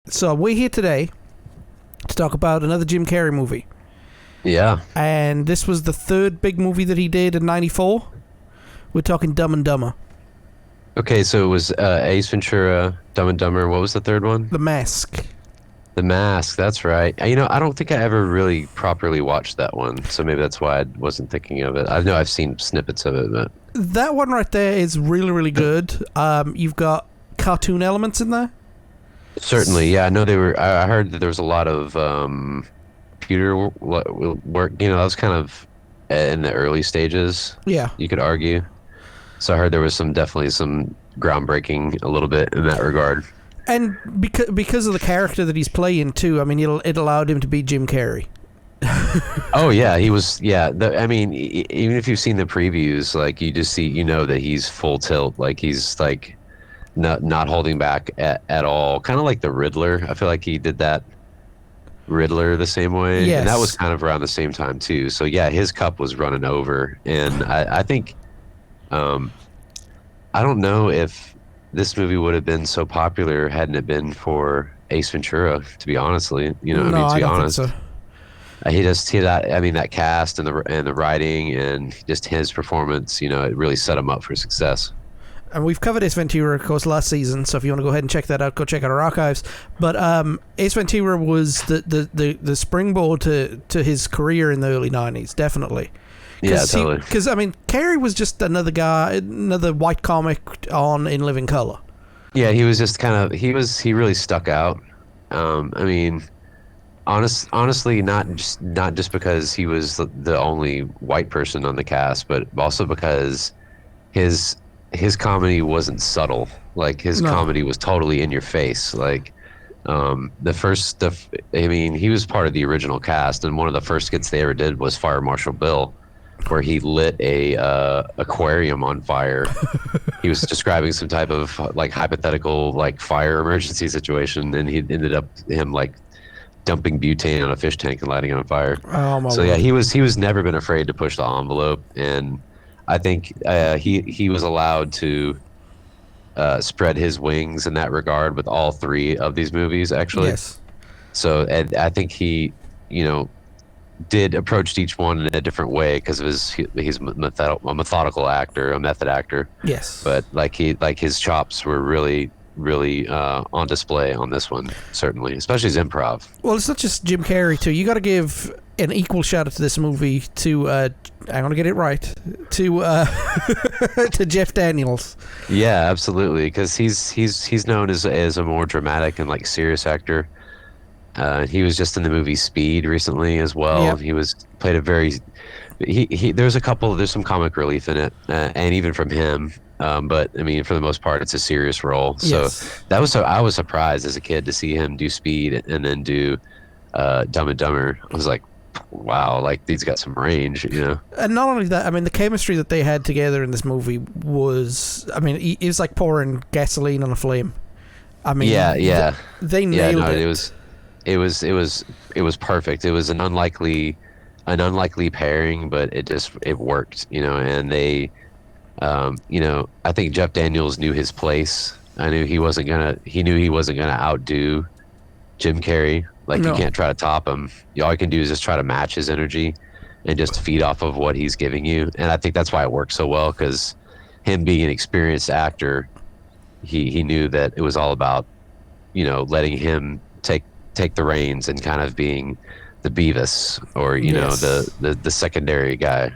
So we're here today to talk about another Jim Carrey movie. Yeah. And this was the third big movie that he did in '94. We're talking Dumb and Dumber. Okay, so it was Ace Ventura, Dumb and Dumber. What was the third one? The Mask. The Mask. That's right. I don't think I ever really properly watched that one, so maybe that's why I wasn't thinking of it. I know I've seen snippets of it, but That one right there is really, really good. You've got cartoon elements in there. certainly, yeah. I know they were. I heard that there was a lot of computer work. That was kind of in the early stages. Yeah. You could argue. So I heard there was definitely some groundbreaking a little bit in that regard. And because of the character that he's playing, too, I mean, it allowed him to be Jim Carrey. Oh yeah, he was. Yeah, even if you've seen the previews, like you just see, that he's full tilt. Like he's like not holding back at all. Kind of like the Riddler. I feel like he did that Riddler the same way, Yes. and that was kind of around the same time too. So yeah, his cup was running over, and I think, I don't know if this movie would have been so popular hadn't it been for Ace Ventura. To be honestly, No, I don't think so. That cast and the writing and just his performance, it really set him up for success. And we've covered Ace Ventura, of course, last season, so if you want to go ahead and check that out, go check out our archives. But Ace Ventura was the springboard to his career in the early 90s, definitely. Yeah, totally. Because, Carrey was just another guy, another white comic in living color. Yeah, he was just he really stuck out. Honestly, not just because he was the only white person on the cast, but also because his comedy wasn't subtle. Like his comedy was totally in your face. Like he was part of the original cast, and one of the first skits they ever did was Fire Marshal Bill, where he lit a aquarium on fire. He was describing some type of like hypothetical like fire emergency situation, and he ended up dumping butane on a fish tank and lighting it on fire. Oh my So word. yeah, he was never been afraid to push the envelope, and I think he was allowed to spread his wings in that regard with all three of these movies, actually. Yes. So and I think he, did approach each one in a different way because of he's a methodical actor, a method actor. Yes. But his chops were really on display on this one, certainly, especially his improv. Well, it's not just Jim Carrey, too. You got to give an equal shout out to this movie to, I'm going to get it right, to to Jeff Daniels. Yeah, absolutely, because he's known as a more dramatic and serious actor. He was just in the movie Speed recently as well. Yep. He played a very there's some comic relief in it, and even from him. But for the most part, it's a serious role. So Yes. I was surprised as a kid to see him do Speed and then do Dumb and Dumber. I was like, wow, he's got some range, And not only that, the chemistry that they had together in this movie was, it was like pouring gasoline on a flame. Yeah. They nailed it. It was perfect. It was an unlikely pairing, but it worked, and they, I think Jeff Daniels knew his place. He knew he wasn't gonna outdo Jim Carrey. No. You can't try to top him. All you can do is just try to match his energy and just feed off of what he's giving you. And I think that's why it worked so well, because him being an experienced actor, he knew that it was all about, letting him take the reins and kind of being the Beavis or Yes. the secondary guy.